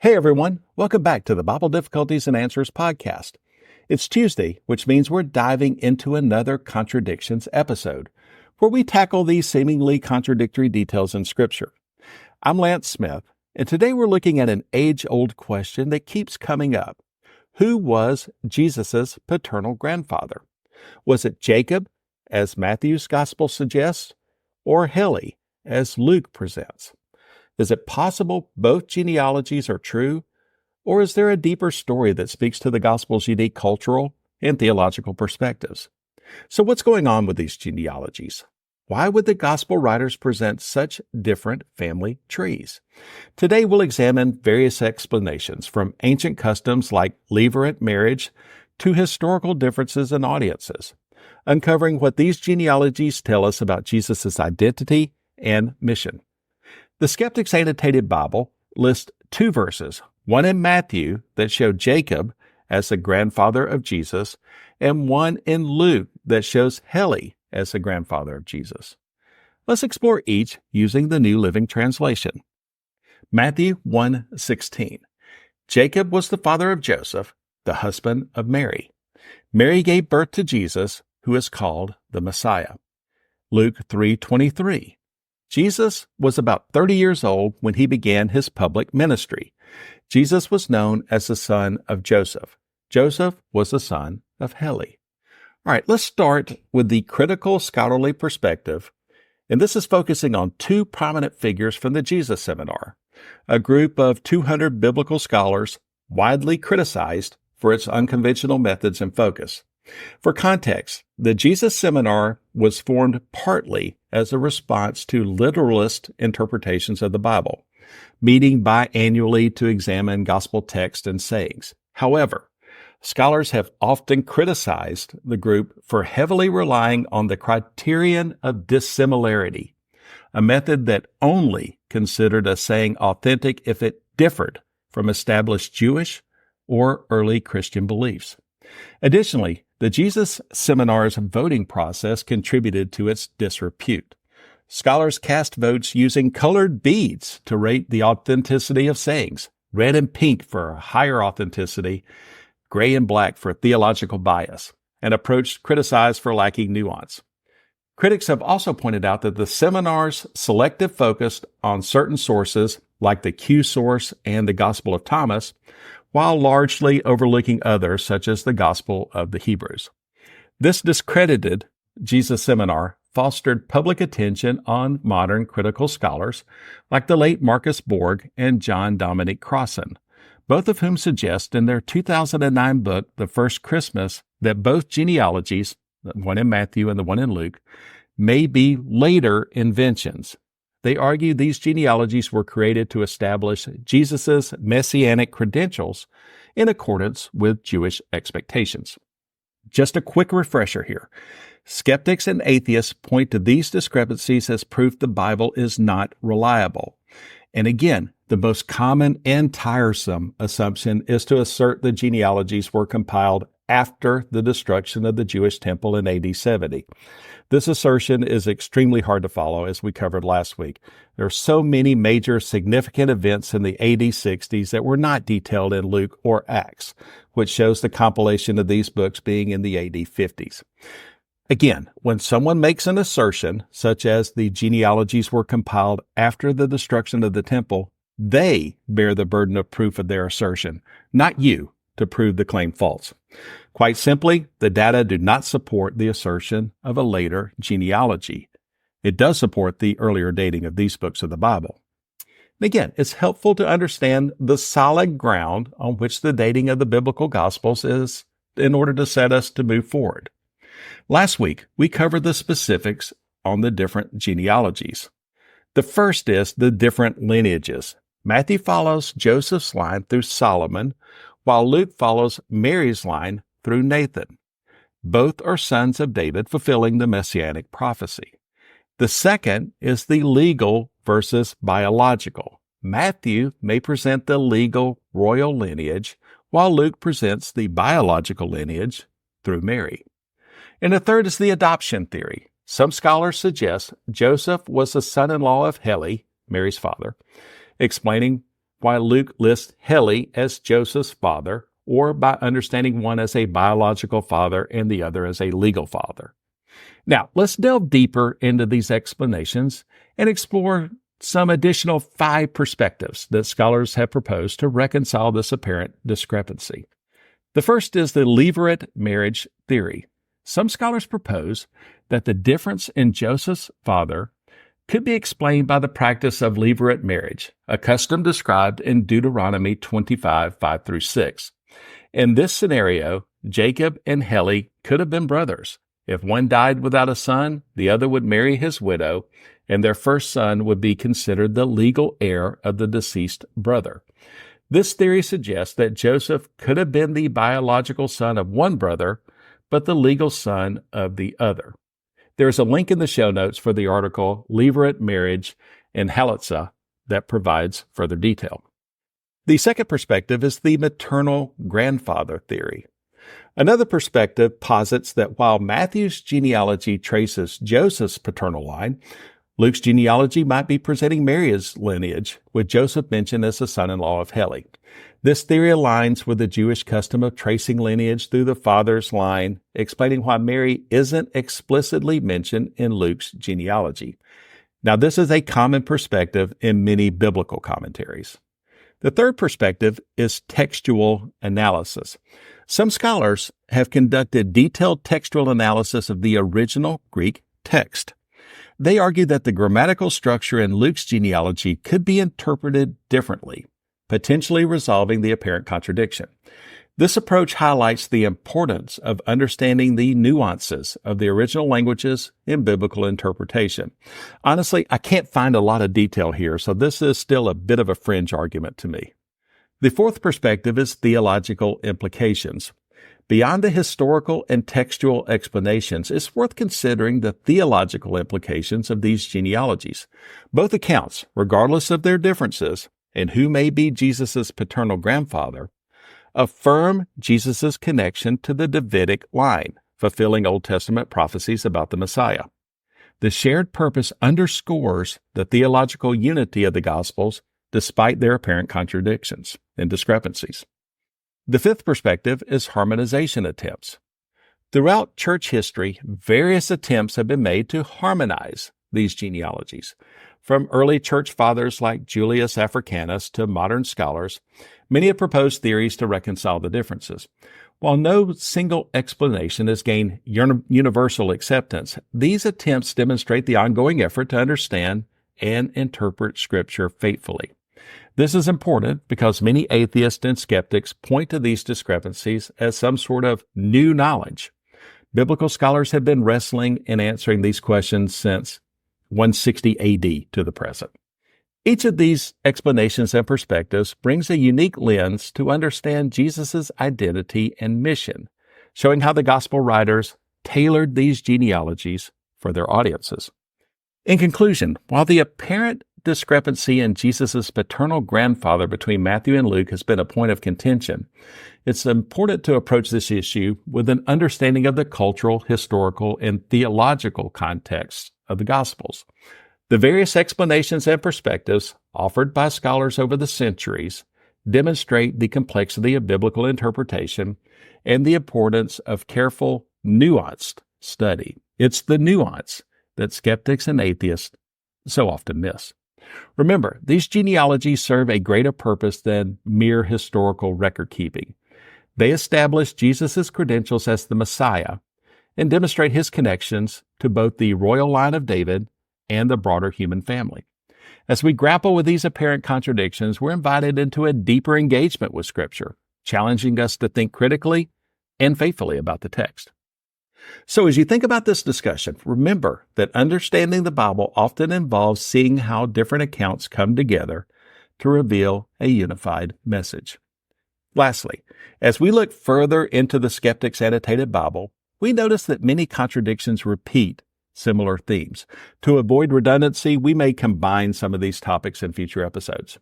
Hey everyone, welcome back to the Bible Difficulties and Answers podcast. It's Tuesday, which means we're diving into another Contradictions episode, where we tackle these seemingly contradictory details in Scripture. I'm Lance Smith, and today we're looking at an age-old question that keeps coming up. Who was Jesus' paternal grandfather? Was it Jacob, as Matthew's Gospel suggests, or Heli, as Luke presents? Is it possible both genealogies are true, or is there a deeper story that speaks to the Gospel's unique cultural and theological perspectives? So what's going on with these genealogies? Why would the Gospel writers present such different family trees? Today we'll examine various explanations, from ancient customs like Levirate marriage to historical differences in audiences, uncovering what these genealogies tell us about Jesus' identity and mission. The Skeptic's Annotated Bible lists two verses, one in Matthew that show Jacob as the grandfather of Jesus, and one in Luke that shows Heli as the grandfather of Jesus. Let's explore each using the New Living Translation. Matthew 1:16. Jacob was the father of Joseph, the husband of Mary. Mary gave birth to Jesus, who is called the Messiah. Luke 3:23. Jesus was about 30 years old when he began his public ministry. Jesus was known as the son of Joseph. Joseph was the son of Heli. All right, let's start with the critical scholarly perspective, and this is focusing on two prominent figures from the Jesus Seminar, a group of 200 biblical scholars widely criticized for its unconventional methods and focus. For context, the Jesus Seminar was formed partly as a response to literalist interpretations of the Bible, meeting biannually to examine gospel text and sayings. However, scholars have often criticized the group for heavily relying on the criterion of dissimilarity, a method that only considered a saying authentic if it differed from established Jewish or early Christian beliefs. Additionally, the Jesus Seminar's voting process contributed to its disrepute. Scholars cast votes using colored beads to rate the authenticity of sayings, red and pink for a higher authenticity, gray and black for theological bias, and approach criticized for lacking nuance. Critics have also pointed out that the seminar's selective focus on certain sources, like the Q source and the Gospel of Thomas, while largely overlooking others, such as the Gospel of the Hebrews. This discredited Jesus Seminar fostered public attention on modern critical scholars like the late Marcus Borg and John Dominic Crossan, both of whom suggest in their 2009 book, The First Christmas, that both genealogies, the one in Matthew and the one in Luke, may be later inventions. They argue these genealogies were created to establish Jesus' messianic credentials in accordance with Jewish expectations. Just a quick refresher here. Skeptics and atheists point to these discrepancies as proof the Bible is not reliable. And again, the most common and tiresome assumption is to assert the genealogies were compiled after the destruction of the Jewish temple in AD 70. This assertion is extremely hard to follow, as we covered last week. There are so many major significant events in the AD 60s that were not detailed in Luke or Acts, which shows the compilation of these books being in the AD 50s. Again, when someone makes an assertion, such as the genealogies were compiled after the destruction of the temple, they bear the burden of proof of their assertion, not you, to prove the claim false. Quite simply, the data do not support the assertion of a later genealogy. It does support the earlier dating of these books of the Bible. And again, it's helpful to understand the solid ground on which the dating of the biblical Gospels is in order to set us to move forward. Last week, we covered the specifics on the different genealogies. The first is the different lineages. Matthew follows Joseph's line through Solomon, while Luke follows Mary's line through Nathan. Both are sons of David, fulfilling the messianic prophecy. The second is the legal versus biological. Matthew may present the legal royal lineage, while Luke presents the biological lineage through Mary. And the third is the adoption theory. Some scholars suggest Joseph was the son-in-law of Heli, Mary's father, explaining why Luke lists Heli as Joseph's father, or by understanding one as a biological father and the other as a legal father. Now, let's delve deeper into these explanations and explore some additional 5 perspectives that scholars have proposed to reconcile this apparent discrepancy. The first is the Levirate marriage theory. Some scholars propose that the difference in Joseph's father could be explained by the practice of Levirate marriage, a custom described in Deuteronomy 25, 5-6. In this scenario, Jacob and Heli could have been brothers. If one died without a son, the other would marry his widow, and their first son would be considered the legal heir of the deceased brother. This theory suggests that Joseph could have been the biological son of one brother, but the legal son of the other. There is a link in the show notes for the article Levirate Marriage in Halatzah that provides further detail. The second perspective is the maternal-grandfather theory. Another perspective posits that while Matthew's genealogy traces Joseph's paternal line, Luke's genealogy might be presenting Mary's lineage, with Joseph mentioned as the son-in-law of Heli. This theory aligns with the Jewish custom of tracing lineage through the father's line, explaining why Mary isn't explicitly mentioned in Luke's genealogy. Now, this is a common perspective in many biblical commentaries. The third perspective is textual analysis. Some scholars have conducted detailed textual analysis of the original Greek text. They argue that the grammatical structure in Luke's genealogy could be interpreted differently, potentially resolving the apparent contradiction. This approach highlights the importance of understanding the nuances of the original languages in biblical interpretation. Honestly, I can't find a lot of detail here, so this is still a bit of a fringe argument to me. The fourth perspective is theological implications. Beyond the historical and textual explanations, it's worth considering the theological implications of these genealogies. Both accounts, regardless of their differences, and who may be Jesus' paternal grandfather, affirm Jesus' connection to the Davidic line, fulfilling Old Testament prophecies about the Messiah. The shared purpose underscores the theological unity of the Gospels despite their apparent contradictions and discrepancies. The fifth perspective is harmonization attempts. Throughout church history, various attempts have been made to harmonize these genealogies. From early church fathers like Julius Africanus to modern scholars, many have proposed theories to reconcile the differences. While no single explanation has gained universal acceptance, these attempts demonstrate the ongoing effort to understand and interpret Scripture faithfully. This is important because many atheists and skeptics point to these discrepancies as some sort of new knowledge. Biblical scholars have been wrestling and answering these questions since 160 AD to the present. Each of these explanations and perspectives brings a unique lens to understand Jesus' identity and mission, showing how the gospel writers tailored these genealogies for their audiences. In conclusion, while the apparent discrepancy in Jesus' paternal grandfather between Matthew and Luke has been a point of contention, it's important to approach this issue with an understanding of the cultural, historical, and theological context of the Gospels. The various explanations and perspectives offered by scholars over the centuries demonstrate the complexity of biblical interpretation and the importance of careful, nuanced study. It's the nuance that skeptics and atheists so often miss. Remember, these genealogies serve a greater purpose than mere historical record-keeping. They establish Jesus' credentials as the Messiah and demonstrate his connections to both the royal line of David and the broader human family. As we grapple with these apparent contradictions, we're invited into a deeper engagement with Scripture, challenging us to think critically and faithfully about the text. So as you think about this discussion, remember that understanding the Bible often involves seeing how different accounts come together to reveal a unified message. Lastly, as we look further into the Skeptic's Annotated Bible, we notice that many contradictions repeat similar themes. To avoid redundancy, we may combine some of these topics in future episodes.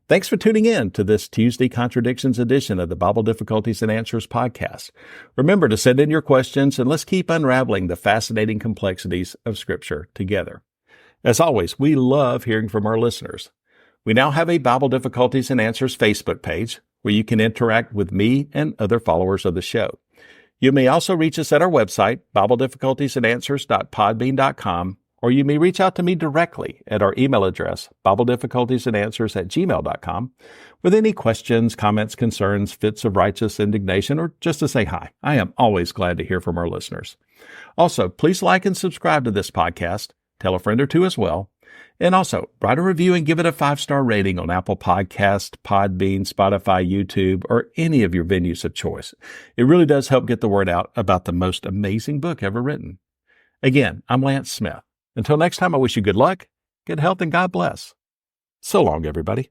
Thanks for tuning in to this Tuesday Contradictions edition of the Bible Difficulties and Answers podcast. Remember to send in your questions and let's keep unraveling the fascinating complexities of Scripture together. As always, we love hearing from our listeners. We now have a Bible Difficulties and Answers Facebook page where you can interact with me and other followers of the show. You may also reach us at our website, BibleDifficultiesAndAnswers.podbean.com, or you may reach out to me directly at our email address, BibleDifficultiesAndAnswers@gmail.com, with any questions, comments, concerns, fits of righteous indignation, or just to say hi. I am always glad to hear from our listeners. Also, please like and subscribe to this podcast. Tell a friend or two as well. And also, write a review and give it a 5-star rating on Apple Podcasts, Podbean, Spotify, YouTube, or any of your venues of choice. It really does help get the word out about the most amazing book ever written. Again, I'm Lance Smith. Until next time, I wish you good luck, good health, and God bless. So long, everybody.